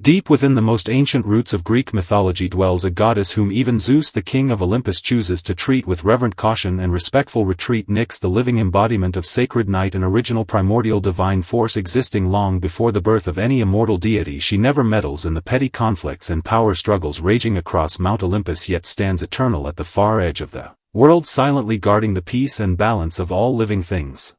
Deep within the most ancient roots of Greek mythology dwells a goddess whom even Zeus the king of Olympus chooses to treat with reverent caution and respectful retreat. Nyx, the living embodiment of sacred night, an original primordial divine force existing long before the birth of any immortal deity. She never meddles in the petty conflicts and power struggles raging across Mount Olympus, yet stands eternal at the far edge of the world, silently guarding the peace and balance of all living things.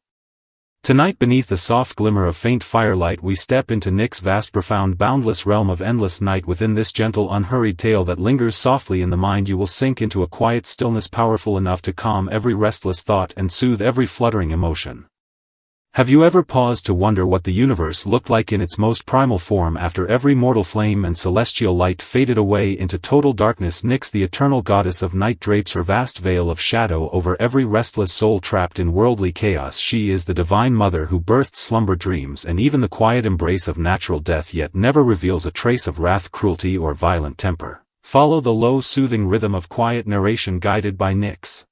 Tonight, beneath the soft glimmer of faint firelight, we step into Nyx's vast, profound, boundless realm of endless night. Within this gentle, unhurried tale that lingers softly in the mind, you will sink into a quiet stillness powerful enough to calm every restless thought and soothe every fluttering emotion. Have you ever paused to wonder what the universe looked like in its most primal form after every mortal flame and celestial light faded away into total darkness? Nyx, the eternal goddess of night, drapes her vast veil of shadow over every restless soul trapped in worldly chaos. She is the divine mother who birthed slumber, dreams, and even the quiet embrace of natural death, yet never reveals a trace of wrath, cruelty, or violent temper. Follow the low, soothing rhythm of quiet narration guided by Nyx.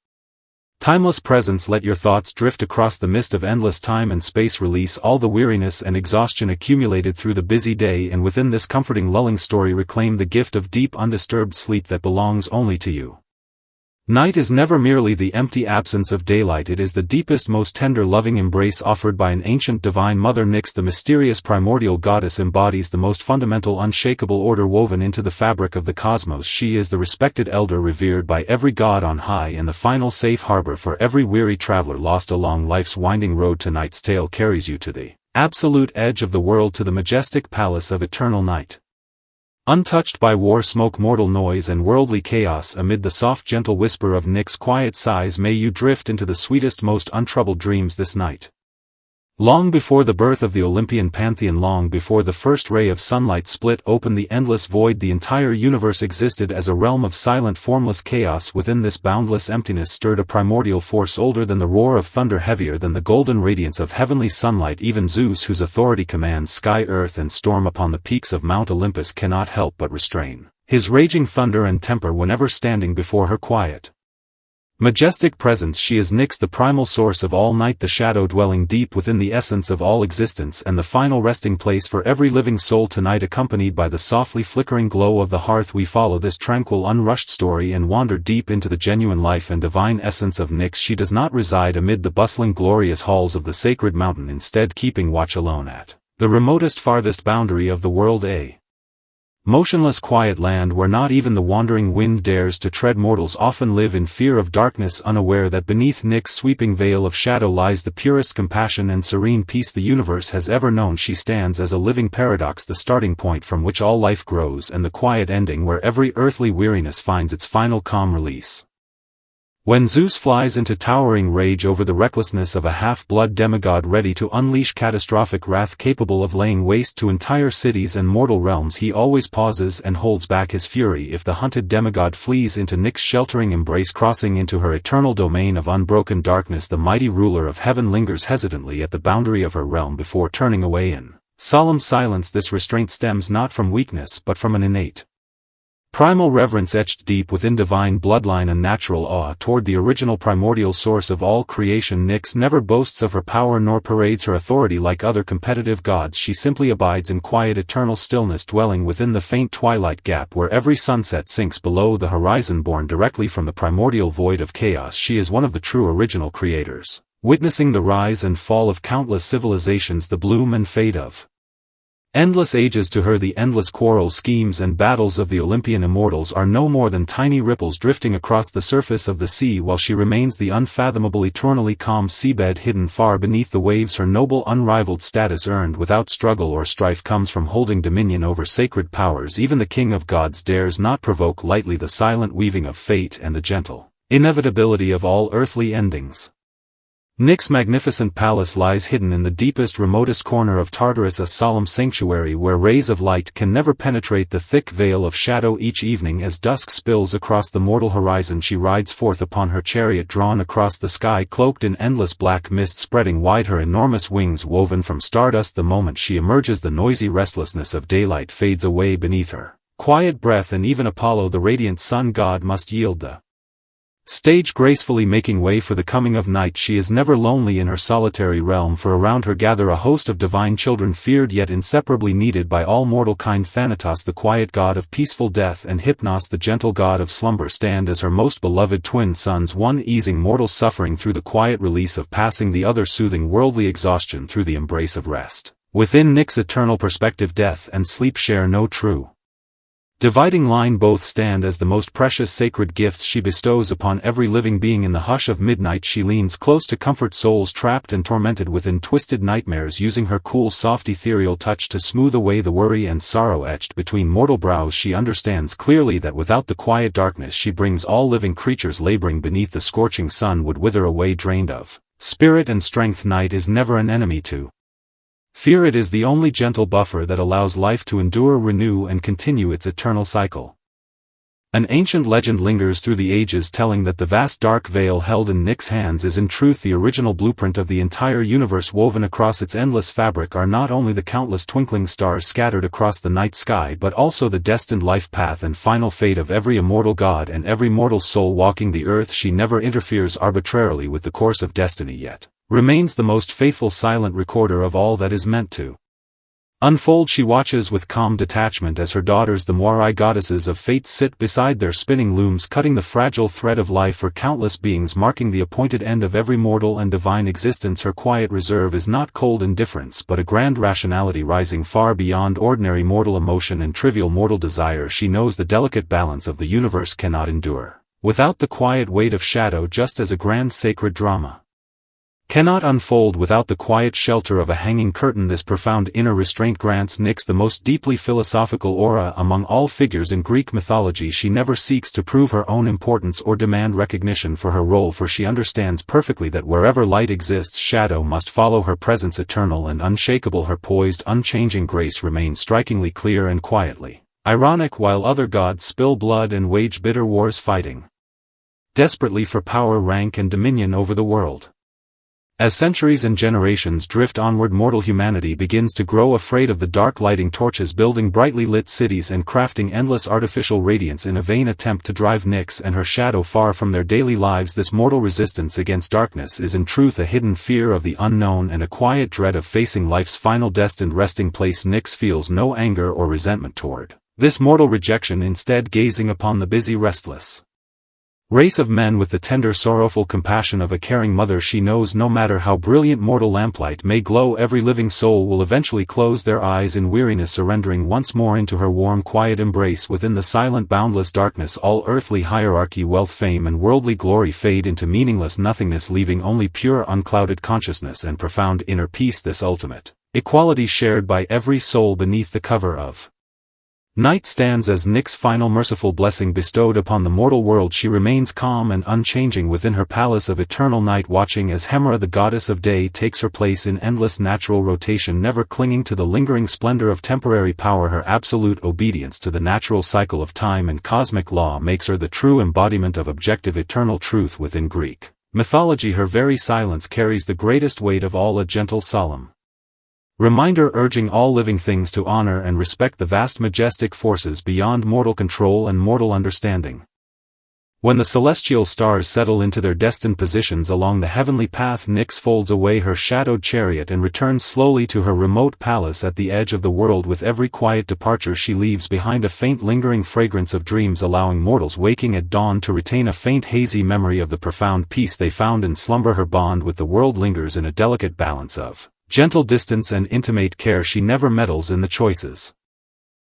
Timeless presence, let your thoughts drift across the mist of endless time and space. Release all the weariness and exhaustion accumulated through the busy day, and within this comforting, lulling story reclaim the gift of deep, undisturbed sleep that belongs only to you. Night is never merely the empty absence of daylight, it is the deepest, most tender, loving embrace offered by an ancient divine mother. Nyx, the mysterious primordial goddess, embodies the most fundamental, unshakable order woven into the fabric of the cosmos. She is the respected elder revered by every god on high, and the final safe harbor for every weary traveler lost along life's winding road. Tonight's tale carries you to the absolute edge of the world, to the majestic palace of eternal night. Untouched by war, smoke, mortal noise, and worldly chaos, amid the soft, gentle whisper of Nyx's quiet sighs, may you drift into the sweetest, most untroubled dreams this night. Long before the birth of the Olympian pantheon, long before the first ray of sunlight split open the endless void, the entire universe existed as a realm of silent, formless chaos. Within this boundless emptiness stirred a primordial force older than the roar of thunder, heavier than the golden radiance of heavenly sunlight. Even Zeus, whose authority commands sky, earth, and storm upon the peaks of Mount Olympus, cannot help but restrain his raging thunder and temper whenever standing before her quiet, majestic presence. She is Nyx, the primal source of all night, the shadow dwelling deep within the essence of all existence, and the final resting place for every living soul. Tonight, accompanied by the softly flickering glow of the hearth, we follow this tranquil, unrushed story and wander deep into the genuine life and divine essence of Nyx. She does not reside amid the bustling, glorious halls of the sacred mountain, instead keeping watch alone at the remotest, farthest boundary of the world, a motionless, quiet land where not even the wandering wind dares to tread. Mortals often live in fear of darkness, unaware that beneath Nyx's sweeping veil of shadow lies the purest compassion and serene peace the universe has ever known. She stands as a living paradox, the starting point from which all life grows, and the quiet ending where every earthly weariness finds its final calm release. When Zeus flies into towering rage over the recklessness of a half-blood demigod ready to unleash catastrophic wrath capable of laying waste to entire cities and mortal realms, he always pauses and holds back his fury. If the hunted demigod flees into Nyx's sheltering embrace, crossing into her eternal domain of unbroken darkness, the mighty ruler of heaven lingers hesitantly at the boundary of her realm before turning away in solemn silence. This restraint stems not from weakness but from an innate, primal reverence etched deep within divine bloodline, and natural awe toward the original primordial source of all creation. Nyx never boasts of her power nor parades her authority like other competitive gods. She simply abides in quiet, eternal stillness, dwelling within the faint twilight gap where every sunset sinks below the horizon. Born directly from the primordial void of chaos, she is one of the true original creators, witnessing the rise and fall of countless civilizations, the bloom and fade of endless ages. To her, the endless quarrels, schemes, and battles of the Olympian immortals are no more than tiny ripples drifting across the surface of the sea, while she remains the unfathomable, eternally calm seabed hidden far beneath the waves. Her noble, unrivaled status, earned without struggle or strife, comes from holding dominion over sacred powers even the king of gods dares not provoke lightly. The silent weaving of fate and the gentle inevitability of all earthly endings. Nyx's magnificent palace lies hidden in the deepest, remotest corner of Tartarus, a solemn sanctuary where rays of light can never penetrate the thick veil of shadow. Each evening, as dusk spills across the mortal horizon, she rides forth upon her chariot drawn across the sky, cloaked in endless black mist, spreading wide her enormous wings woven from stardust. The moment she emerges, the noisy restlessness of daylight fades away beneath her quiet breath, and even Apollo, the radiant sun god, must yield the Stage gracefully making way for the coming of night. She is never lonely in her solitary realm, for around her gather a host of divine children, feared yet inseparably needed by all mortal kind. Thanatos, the quiet god of peaceful death, and Hypnos, the gentle god of slumber, stand as her most beloved twin sons, one easing mortal suffering through the quiet release of passing, the other soothing worldly exhaustion through the embrace of rest. Within Nyx's eternal perspective, death and sleep share no true dividing line. Both stand as the most precious sacred gifts she bestows upon every living being. In the hush of midnight she leans close to comfort souls trapped and tormented within twisted nightmares, using her cool soft ethereal touch to smooth away the worry and sorrow etched between mortal brows. She understands clearly that without the quiet darkness she brings, all living creatures laboring beneath the scorching sun would wither away, drained of spirit and strength. Night is never an enemy to fear. It is the only gentle buffer that allows life to endure, renew, and continue its eternal cycle. An ancient legend lingers through the ages, telling that the vast dark veil held in Nyx's hands is in truth the original blueprint of the entire universe. Woven across its endless fabric are not only the countless twinkling stars scattered across the night sky, but also the destined life path and final fate of every immortal god and every mortal soul walking the earth. She never interferes arbitrarily with the course of destiny, yet remains the most faithful silent recorder of all that is meant to unfold. She watches with calm detachment as her daughters, the Moirai goddesses of fate, sit beside their spinning looms, cutting the fragile thread of life for countless beings, marking the appointed end of every mortal and divine existence. Her quiet reserve is not cold indifference, but a grand rationality rising far beyond ordinary mortal emotion and trivial mortal desire. She knows the delicate balance of the universe cannot endure without the quiet weight of shadow, just as a grand sacred drama cannot unfold without the quiet shelter of a hanging curtain. This profound inner restraint grants Nyx the most deeply philosophical aura among all figures in Greek mythology. She never seeks to prove her own importance or demand recognition for her role, for she understands perfectly that wherever light exists, shadow must follow. Her presence eternal and unshakable, her poised, unchanging grace remains strikingly clear and quietly ironic, while other gods spill blood and wage bitter wars, fighting desperately for power, rank, and dominion over the world. As centuries and generations drift onward, mortal humanity begins to grow afraid of the dark, lighting torches, building brightly lit cities, and crafting endless artificial radiance in a vain attempt to drive Nyx and her shadow far from their daily lives. This mortal resistance against darkness is in truth a hidden fear of the unknown and a quiet dread of facing life's final destined resting place. Nyx feels no anger or resentment toward this mortal rejection, instead gazing upon the busy, restless race of men with the tender, sorrowful compassion of a caring mother. She knows no matter how brilliant mortal lamplight may glow, every living soul will eventually close their eyes in weariness, surrendering once more into her warm, quiet embrace. Within the silent, boundless darkness, all earthly hierarchy, wealth, fame, and worldly glory fade into meaningless nothingness, leaving only pure, unclouded consciousness and profound inner peace. This ultimate equality shared by every soul beneath the cover of night stands as Nyx's final merciful blessing bestowed upon the mortal world. She remains calm and unchanging within her palace of eternal night, watching as Hemera, the goddess of day, takes her place in endless natural rotation, never clinging to the lingering splendor of temporary power. Her absolute obedience to the natural cycle of time and cosmic law makes her the true embodiment of objective eternal truth. Within Greek mythology, her very silence carries the greatest weight of all, a gentle, solemn reminder urging all living things to honor and respect the vast, majestic forces beyond mortal control and mortal understanding. When the celestial stars settle into their destined positions along the heavenly path, Nyx folds away her shadowed chariot and returns slowly to her remote palace at the edge of the world. With every quiet departure she leaves behind a faint, lingering fragrance of dreams, allowing mortals waking at dawn to retain a faint, hazy memory of the profound peace they found in slumber. Her bond with the world lingers in a delicate balance of gentle distance and intimate care. She never meddles in the choices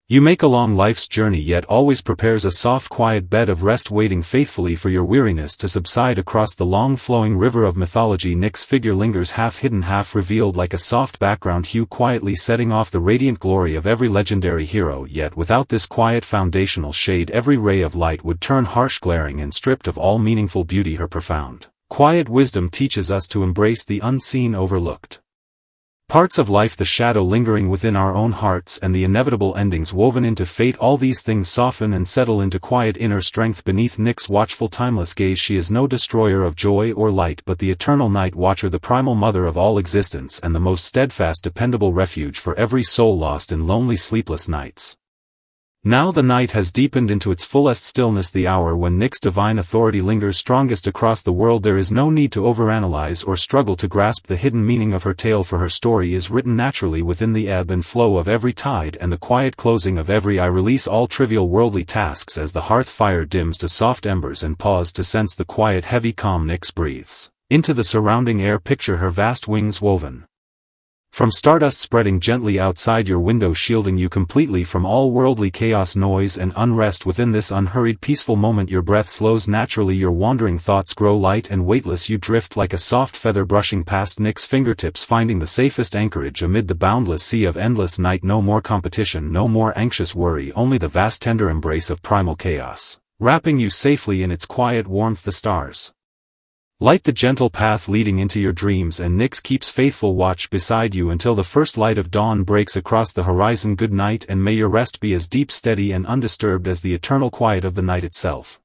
you make along life's journey, yet always prepares a soft, quiet bed of rest, waiting faithfully for your weariness to subside. Across the long flowing river of mythology, Nyx's figure lingers, half hidden, half revealed, like a soft background hue, quietly setting off the radiant glory of every legendary hero. Yet without this quiet foundational shade, every ray of light would turn harsh, glaring, and stripped of all meaningful beauty. Her profound, quiet wisdom teaches us to embrace the unseen, overlooked parts of life, the shadow lingering within our own hearts, and the inevitable endings woven into fate. All these things soften and settle into quiet inner strength beneath Nyx's watchful, timeless gaze. She is no destroyer of joy or light, but the eternal night watcher, the primal mother of all existence, and the most steadfast, dependable refuge for every soul lost in lonely, sleepless nights. Now the night has deepened into its fullest stillness, the hour when Nyx's divine authority lingers strongest across the world. There is no need to overanalyze or struggle to grasp the hidden meaning of her tale, for her story is written naturally within the ebb and flow of every tide and the quiet closing of every eye. Release all trivial worldly tasks as the hearth fire dims to soft embers and pause to sense the quiet heavy calm Nyx breathes into the surrounding air. Picture her vast wings woven from stardust spreading gently outside your window, shielding you completely from all worldly chaos, noise and unrest. Within this unhurried peaceful moment your breath slows naturally, your wandering thoughts grow light and weightless. You drift like a soft feather brushing past Nyx's fingertips, finding the safest anchorage amid the boundless sea of endless night. No more competition, no more anxious worry, only the vast tender embrace of primal chaos, wrapping you safely in its quiet warmth. The stars light the gentle path leading into your dreams, and Nyx keeps faithful watch beside you until the first light of dawn breaks across the horizon. Good night, and may your rest be as deep, steady and undisturbed as the eternal quiet of the night itself.